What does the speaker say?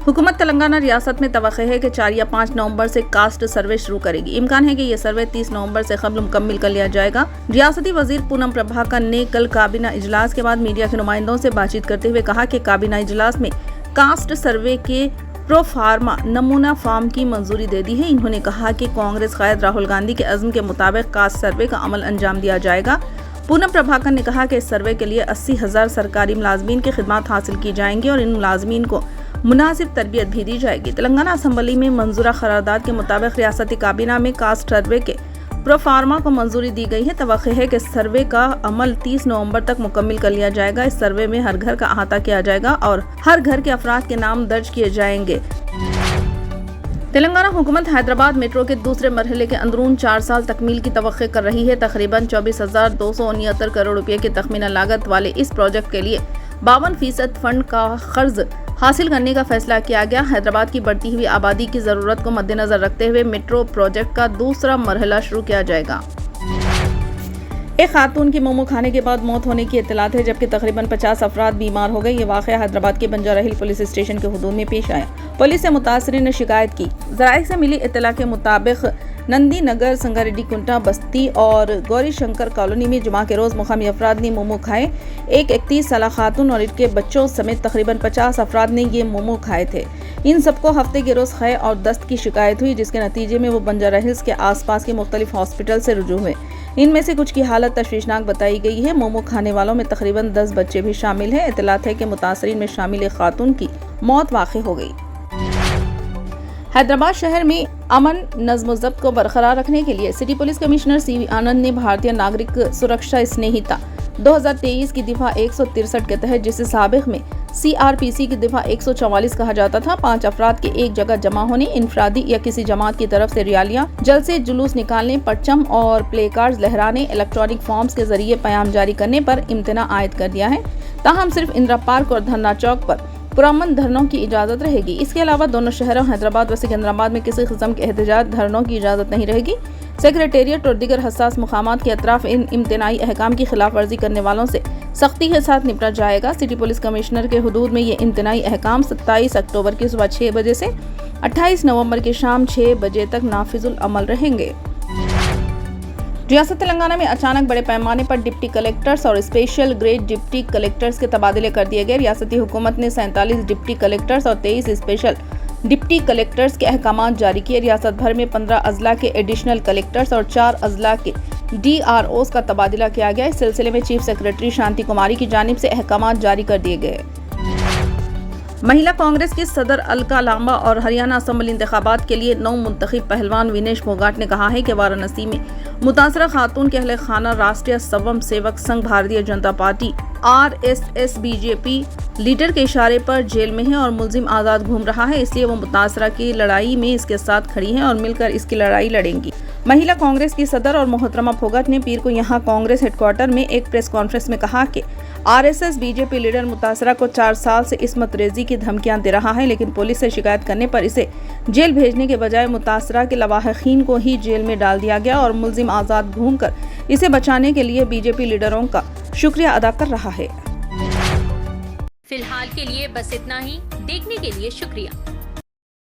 हुकूमत तेलंगाना रियासत में तवक्को है कि 4 या 5 नवंबर से कास्ट सर्वे शुरू करेगी। इम्कान है कि ये सर्वे 30 नवंबर से कबल मुकम्मल कर लिया जाएगा। रियासती वजीर पूनम प्रभाकर ने कल काबीना इजलास के बाद मीडिया के नुमाइंदों से बातचीत करते हुए कहा कि काबीना इजलास में कास्ट सर्वे के प्रोफार्मा नमूना फॉर्म की मंजूरी दे दी है। इन्होंने कहा कि कांग्रेस कायद राहुल गांधी के अज़्म के मुताबिक कास्ट सर्वे का अमल अंजाम दिया जाएगा। पूनम प्रभाकर ने कहा कि इस सर्वे के लिए 80,000 सरकारी मुलाजमीन की खिदमत हासिल की जाएंगी और इन मुलाजमीन को मुनासिब तरबियत भी दी जाएगी। तेलंगाना असम्बली में मंजूरा करारदाद के मुताबिक रियासती काबीना में कास्ट सर्वे के प्रोफार्मा को मंजूरी दी गई है। तवक्को है कि सर्वे का अमल 30 नवंबर तक मुकम्मल कर लिया जाएगा। इस सर्वे में हर घर का अहाता किया जाएगा और हर घर के अफराद के नाम दर्ज किए जाएंगे। तेलंगाना हुकूमत हैदराबाद मेट्रो के दूसरे मरहले के अंदरून 4 साल तकमील की तवक्को कर रही है। तकरीबन 24,269 करोड़ रुपये की तखमीना लागत वाले इस प्रोजेक्ट के लिए 52% फंड का कर्ज हासिल करने का फैसला किया गया। हैदराबाद की बढ़ती हुई आबादी की जरूरत को मद्देनजर रखते हुए मेट्रो प्रोजेक्ट का दूसरा मरहला शुरू किया जाएगा। एक खातून की मोमो खाने के बाद मौत होने की इत्तलात है, जबकि तकरीबन 50 अफराद बीमार हो गए। ये वाक़या हैदराबाद के बंजारा हिल पुलिस स्टेशन के हुदूद में पेश आया। पुलिस से मुतासरीन ने शिकायत की। ज़राए से मिली इत्तला के मुताबिक नंदी नगर, संगारेड्डी कुंटा बस्ती और गौरी शंकर कॉलोनी में जुमा के रोज़ मुकामी अफराद ने मोमो खाए। एक 31 साल खातून और इनके बच्चों समेत तकरीबन 50 अफराद ने ये मोमो खाए थे। इन सबको हफ्ते के रोज़ खे और दस्त की शिकायत हुई, जिसके नतीजे में वो बंजारा हिल्स के आसपास के मुख्तलिफ हॉस्पिटल से रुजू हुए। इनमें से कुछ की हालत तशवीशनाक बताई गई है। मोमो खाने वालों में तकरीबन 10 बच्चे भी शामिल हैं। इत्तलात है कि मुतासरीन में शामिल एक खातून की मौत वाक़ई हो गई। हैदराबाद शहर में अमन नज़्म ज़ब्त को बरकरार रखने के लिए सिटी पुलिस कमिश्नर CV आनंद ने भारतीय नागरिक सुरक्षा स्नेहिता 2023 की दिफा 163 के तहत, जिसे साबिक़ में CRPC की दिफा 144 कहा जाता था, 5 अफराद के एक जगह जमा होने, इनफरादी या किसी जमात की तरफ से रैलियां, जलसे जुलूस निकालने, परचम और प्ले कार्ड्स लहराने, इलेक्ट्रॉनिक फॉर्म्स के जरिए पैगाम जारी करने पर इम्तना आयद कर दिया है। ताहम सिर्फ इंदिरा पार्क और धरना चौक पर पुरअमन धरनों की इजाज़त रहेगी। इसके अलावा दोनों शहरों हैदराबाद व सिकंदराबाद में किसी किस्म के एहतजाज धरनों की इजाज़त नहीं रहेगी। सेक्रेटेरिएट और दीगर हसास मुकामात के अतराफ इन इम्तनाई अहकाम की खिलाफ वर्जी करने वालों से सख्ती के साथ निपटा जाएगा। सिटी पुलिस कमिश्नर के हुदूद में ये इम्तनाई अहकाम 27 अक्टूबर की सुबह 6 बजे से 28 नवंबर की शाम 6 बजे तक नाफिजुल अमल रहेंगे। रियासत तेलंगाना में अचानक बड़े पैमाने पर डिप्टी कलेक्टर्स और स्पेशल ग्रेड डिप्टी कलेक्टर्स के तबादले कर दिए गए। रियासती हुकूमत ने 47 डिप्टी कलेक्टर्स और 23 स्पेशल डिप्टी कलेक्टर्स के अहकाम जारी किए। रियासत भर में 15 अजला के एडिशनल कलेक्टर्स और 4 अजला के DROs का तबादला किया गया। इस सिलसिले में चीफ सेक्रेटरी शांति कुमारी की जानिब से अहकाम जारी कर दिए गए। महिला कांग्रेस की सदर अलका लांबा और हरियाणा असम्बली इंतखाबात के लिए नौ मुंतखब पहलवान विनेश फोगाट ने कहा है कि वाराणसी में मुतासरा खातून के अहले खाना राष्ट्रीय स्वयं Sevak Sangh Bharatiya Janata party RSS BJP leader के इशारे पर जेल में है और मुलजिम आज़ाद घूम रहा है, इसलिए वो मुतासरा की लड़ाई में इसके साथ खड़ी हैं और मिलकर इसकी लड़ाई लड़ेंगी। महिला कांग्रेस की सदर और मोहतरमा फोगाट ने पीर को यहां कांग्रेस हेडक्वार्टर में एक प्रेस कॉन्फ्रेंस में कहा कि RSS BJP लीडर मुतासरा को 4 साल से इस्मत रेजी की धमकियां दे रहा है, लेकिन पुलिस से शिकायत करने पर इसे जेल भेजने के बजाय मुतासरा के लवाहकीन को ही जेल में डाल दिया गया और मुलजिम आज़ाद घूमकर इसे बचाने के लिए BJP लीडरों का शुक्रिया अदा कर रहा है। फिलहाल के लिए बस इतना ही। देखने के लिए शुक्रिया।